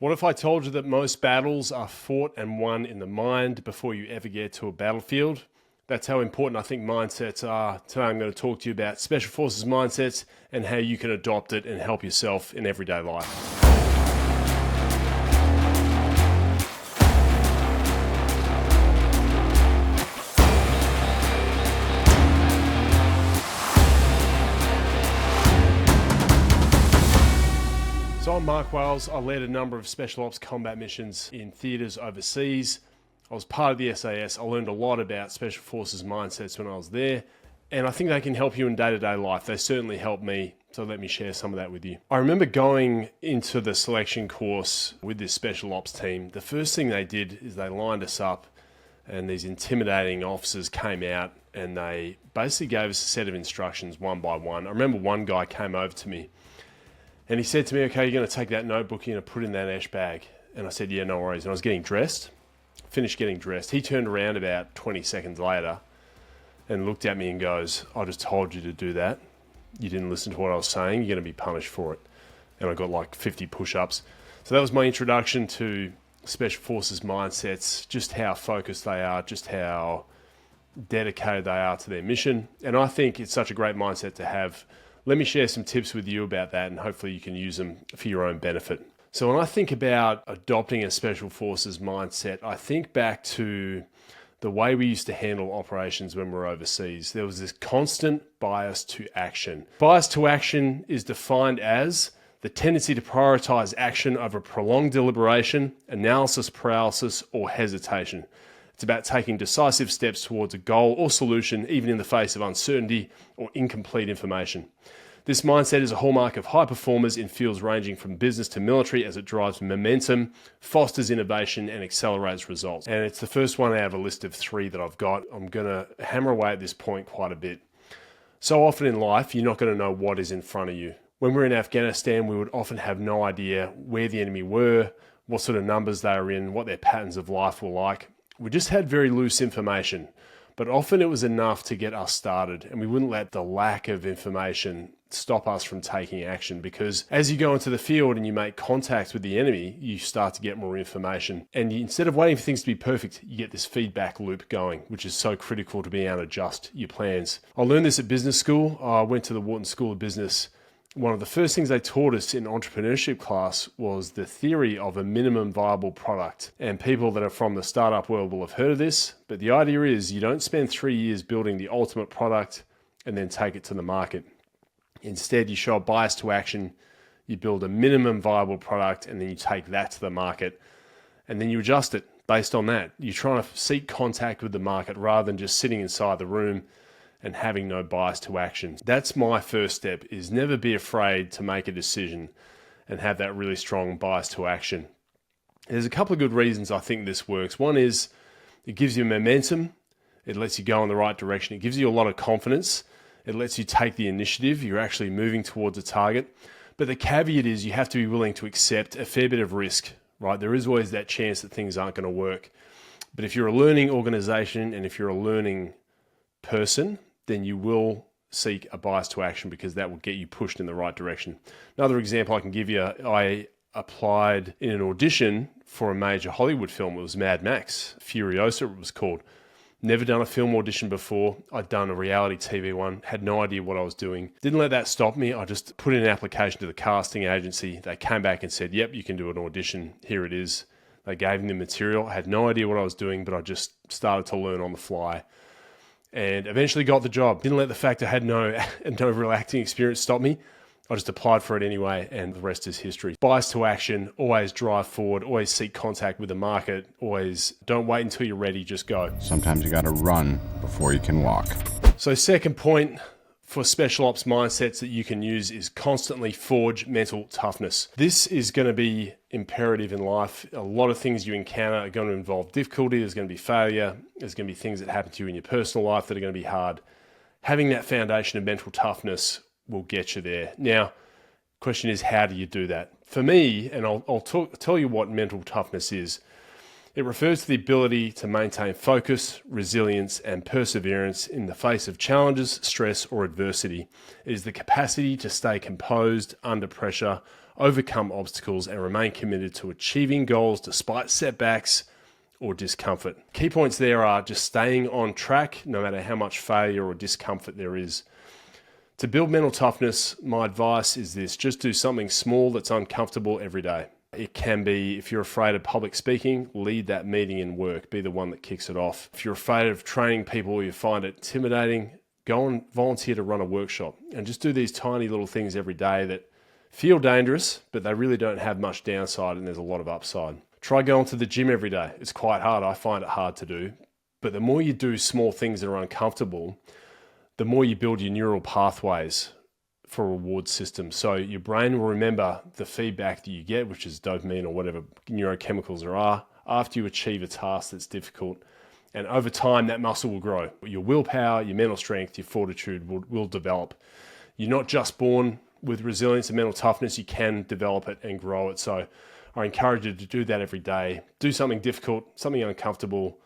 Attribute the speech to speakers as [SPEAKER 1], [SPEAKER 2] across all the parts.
[SPEAKER 1] What if I told you that most battles are fought and won in the mind before you ever get to a battlefield? That's how important I think mindsets are. Today I'm going to talk to you about Special Forces mindsets and how you can adopt it and help yourself in everyday life. So I'm Mark Wales. I led a number of special ops combat missions in theatres overseas. I was part of the SAS. I learned a lot about Special Forces mindsets when I was there, and I think they can help you in day-to-day life. They certainly helped me, so let me share some of that with you. I remember going into the selection course with this special ops team. The first thing they did is they lined us up, and these intimidating officers came out, and they basically gave us a set of instructions one by one. I remember one guy came over to me, and he said to me, okay, you're going to take that notebook, you're going to put it in that ash bag. And I said, yeah, no worries. And I was getting dressed, finished getting dressed. He turned around about 20 seconds later and looked at me and goes, I just told you to do that. You didn't listen to what I was saying. You're going to be punished for it. And I got like 50 push-ups. So that was my introduction to Special Forces mindsets, just how focused they are, just how dedicated they are to their mission. And I think it's such a great mindset to have. Let me share some tips with you about that, and hopefully you can use them for your own benefit. So when I think about adopting a Special Forces mindset, I think back to the way we used to handle operations when we were overseas. There was this constant bias to action. Bias to action is defined as the tendency to prioritize action over prolonged deliberation, analysis paralysis, or hesitation. It's about taking decisive steps towards a goal or solution, even in the face of uncertainty or incomplete information. This mindset is a hallmark of high performers in fields ranging from business to military, as it drives momentum, fosters innovation, and accelerates results. And it's the first one out of a list of 3 that I've got. I'm going to hammer away at this point quite a bit. So often in life, you're not going to know what is in front of you. When we're in Afghanistan, we would often have no idea where the enemy were, what sort of numbers they were in, what their patterns of life were like. We just had very loose information, but often it was enough to get us started, and we wouldn't let the lack of information stop us from taking action, because as you go into the field and you make contact with the enemy, you start to get more information. And instead of waiting for things to be perfect, you get this feedback loop going, which is so critical to being able to adjust your plans. I learned this at business school. I went to the Wharton School of Business. One of the first things they taught us in entrepreneurship class was the theory of a minimum viable product. And people that are from the startup world will have heard of this, but the idea is you don't spend 3 years building the ultimate product and then take it to the market. Instead, you show a bias to action, you build a minimum viable product, and then you take that to the market, and then you adjust it based on that. You're trying to seek contact with the market rather than just sitting inside the room and having no bias to action. That's my first step, is never be afraid to make a decision and have that really strong bias to action. There's a couple of good reasons I think this works. One is it gives you momentum. It lets you go in the right direction. It gives you a lot of confidence. It lets you take the initiative. You're actually moving towards a target. But the caveat is you have to be willing to accept a fair bit of risk, right? There is always that chance that things aren't going to work. But if you're a learning organization and if you're a learning person, then you will seek a bias to action, because that will get you pushed in the right direction. Another example I can give you, I applied in an audition for a major Hollywood film. It was Mad Max, Furiosa it was called. Never done a film audition before. I'd done a reality TV one, had no idea what I was doing. Didn't let that stop me. I just put in an application to the casting agency. They came back and said, yep, you can do an audition. Here it is. They gave me the material. I had no idea what I was doing, but I just started to learn on the fly. And eventually got the job. Didn't let the fact I had no real acting experience stop me. I just applied for it anyway, and the rest is history. Bias to action, always drive forward, always seek contact with the market, always don't wait until you're ready, just go.
[SPEAKER 2] Sometimes you got to run before you can walk.
[SPEAKER 1] So second point for special ops mindsets that you can use is constantly forge mental toughness. This is going to be imperative in life. A lot of things you encounter are going to involve difficulty. There's going to be failure. There's going to be things that happen to you in your personal life that are going to be hard. Having that foundation of mental toughness will get you there. Now, question is, how do you do that? For me, and I'll tell you what mental toughness is. It refers to the ability to maintain focus, resilience, and perseverance in the face of challenges, stress, or adversity. It is the capacity to stay composed under pressure, overcome obstacles, and remain committed to achieving goals despite setbacks or discomfort. Key points there are just staying on track no matter how much failure or discomfort there is. To build mental toughness, my advice is this: just do something small that's uncomfortable every day. It can be, if you're afraid of public speaking, lead that meeting in work, be the one that kicks it off. If you're afraid of training people or you find it intimidating, go and volunteer to run a workshop and just do these tiny little things every day that feel dangerous, but they really don't have much downside and there's a lot of upside. Try going to the gym every day. It's quite hard. I find it hard to do. But the more you do small things that are uncomfortable, the more you build your neural pathways for a reward system. So your brain will remember the feedback that you get, which is dopamine or whatever neurochemicals there are, after you achieve a task that's difficult. And over time, that muscle will grow. Your willpower, your mental strength, your fortitude will develop. You're not just born with resilience and mental toughness, you can develop it and grow it. So I encourage you to do that every day. Do something difficult, something uncomfortable.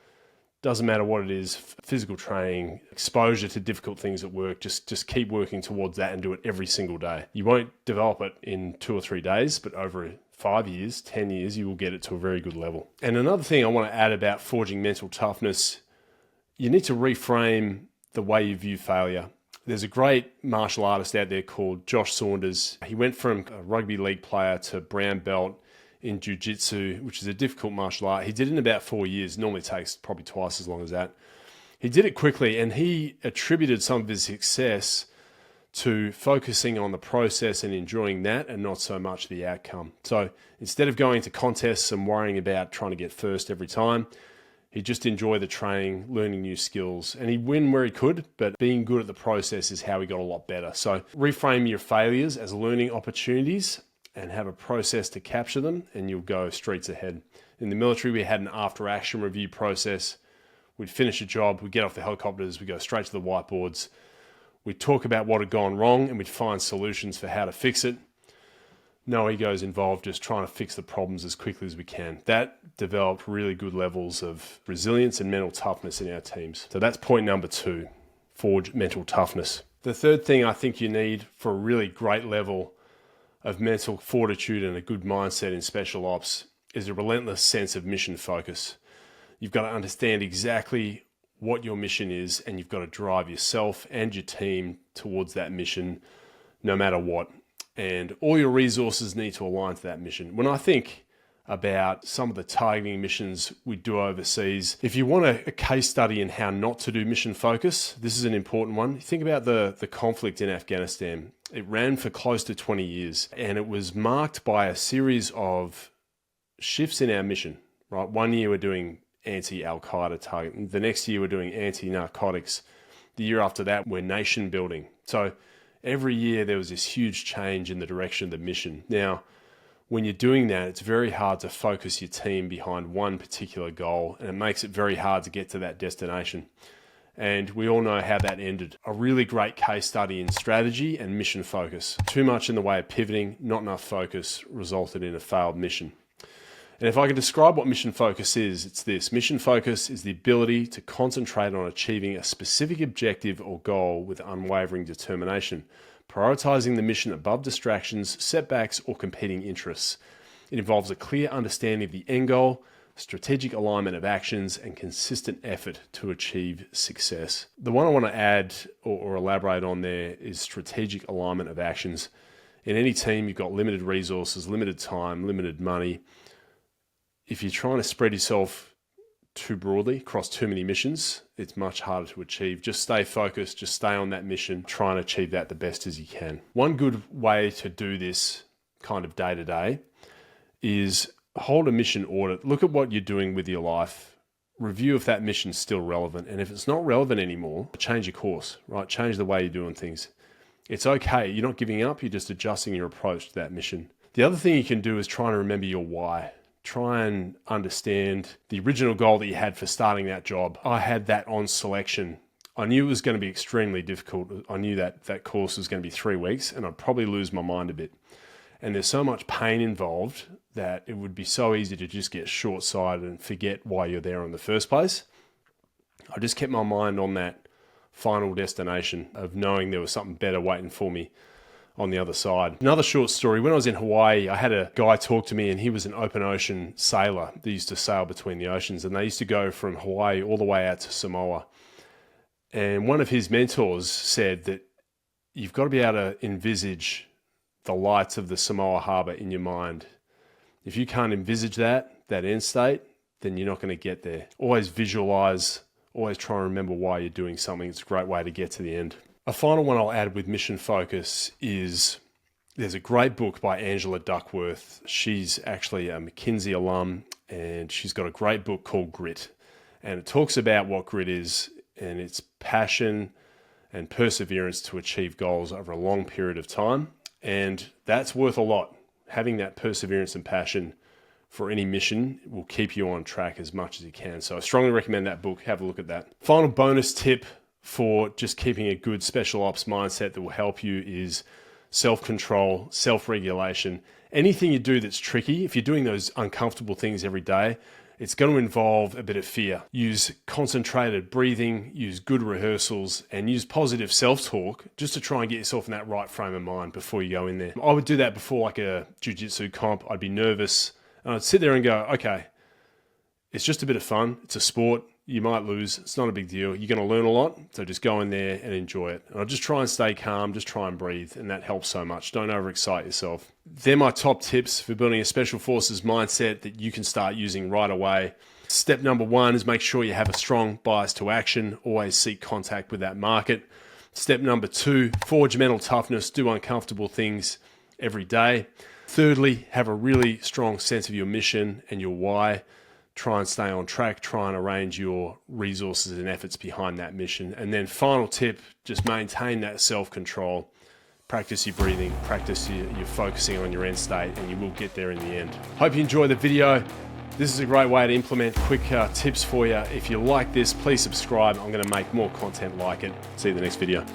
[SPEAKER 1] Doesn't matter what it is, physical training, exposure to difficult things at work, just keep working towards that and do it every single day. You won't develop it in 2 or 3 days, but over 5 years, 10 years, you will get it to a very good level. And another thing I want to add about forging mental toughness, you need to reframe the way you view failure. There's a great martial artist out there called Josh Saunders. He went from a rugby league player to brown belt in jiu-jitsu, which is a difficult martial art. He did it in about 4 years. Normally takes probably twice as long as that. He did it quickly, and he attributed some of his success to focusing on the process and enjoying that and not so much the outcome. So instead of going to contests and worrying about trying to get first every time, he just enjoyed the training, learning new skills, and he'd win where he could, but being good at the process is how he got a lot better. So reframe your failures as learning opportunities and have a process to capture them, and you'll go streets ahead. In the military, we had an after-action review process. We'd finish a job, we'd get off the helicopters, we'd go straight to the whiteboards. We'd talk about what had gone wrong, and we'd find solutions for how to fix it. No egos involved, just trying to fix the problems as quickly as we can. That developed really good levels of resilience and mental toughness in our teams. So that's point number 2, forge mental toughness. The third thing I think you need for a really great level of mental fortitude and a good mindset in special ops is a relentless sense of mission focus. You've got to understand exactly what your mission is, and you've got to drive yourself and your team towards that mission no matter what. And all your resources need to align to that mission. When I think about some of the targeting missions we do overseas, if you want a case study in how not to do mission focus, this is an important one. Think about the conflict in Afghanistan. It ran for close to 20 years, and it was marked by a series of shifts in our mission, right? One year we're doing anti-Al-Qaeda target. The next year we're doing anti-narcotics. The year after that, we're nation building. So every year there was this huge change in the direction of the mission. Now, when you're doing that, it's very hard to focus your team behind one particular goal, and it makes it very hard to get to that destination. And we all know how that ended. A really great case study in strategy and mission focus. Too much in the way of pivoting, not enough focus, resulted in a failed mission. And if I can describe what mission focus is, it's this. Mission focus is the ability to concentrate on achieving a specific objective or goal with unwavering determination, prioritizing the mission above distractions, setbacks, or competing interests. It involves a clear understanding of the end goal, strategic alignment of actions, and consistent effort to achieve success. The one I want to add or elaborate on there is strategic alignment of actions. In any team, you've got limited resources, limited time, limited money. If you're trying to spread yourself too broadly across too many missions, it's much harder to achieve. Just stay focused, just stay on that mission, try and achieve that the best as you can. One good way to do this kind of day to day is hold a mission audit. Look at what you're doing with your life. Review if that mission's still relevant. And if it's not relevant anymore, change your course, right? Change the way you're doing things. It's okay. You're not giving up. You're just adjusting your approach to that mission. The other thing you can do is try and remember your why. Try and understand the original goal that you had for starting that job. I had that on selection. I knew it was going to be extremely difficult. I knew that course was going to be 3 weeks and I'd probably lose my mind a bit. And there's so much pain involved that it would be so easy to just get short-sighted and forget why you're there in the first place. I just kept my mind on that final destination of knowing there was something better waiting for me. on the other side. Another short story, when I was in Hawaii, I had a guy talk to me, and he was an open ocean sailor. They used to sail between the oceans, and they used to go from Hawaii all the way out to Samoa. And one of his mentors said that you've got to be able to envisage the lights of the Samoa harbor in your mind. If you can't envisage that end state, then you're not going to get there. Always visualize, always try and remember why you're doing something. It's a great way to get to the end. A final one I'll add with mission focus is there's a great book by Angela Duckworth. She's actually a McKinsey alum, and she's got a great book called Grit. And it talks about what grit is, and it's passion and perseverance to achieve goals over a long period of time. And that's worth a lot. Having that perseverance and passion for any mission will keep you on track as much as you can. So I strongly recommend that book. Have a look at that. Final bonus tip for just keeping a good special ops mindset that will help you is self-control, self-regulation. Anything you do that's tricky, if you're doing those uncomfortable things every day, it's going to involve a bit of fear. Use concentrated breathing, use good rehearsals, and use positive self-talk just to try and get yourself in that right frame of mind before you go in there. I would do that before like a jiu-jitsu comp. I'd be nervous, and I'd sit there and go, okay, it's just a bit of fun. It's a sport. You might lose. It's not a big deal. You're going to learn a lot, so just go in there and enjoy it. And I'll just try and stay calm, just try and breathe, and that helps so much. Don't overexcite yourself. They're my top tips for building a special forces mindset that you can start using right away. Step number 1 is make sure you have a strong bias to action. Always seek contact with that market. Step number 2, forge mental toughness. Do uncomfortable things every day. Thirdly, have a really strong sense of your mission and your why. Try and stay on track, try and arrange your resources and efforts behind that mission. And then final tip, just maintain that self-control. Practice your breathing, practice your focusing on your end state, and you will get there in the end. Hope you enjoy the video. This is a great way to implement quick tips for you. If you like this, please subscribe. I'm going to make more content like it. See you in the next video.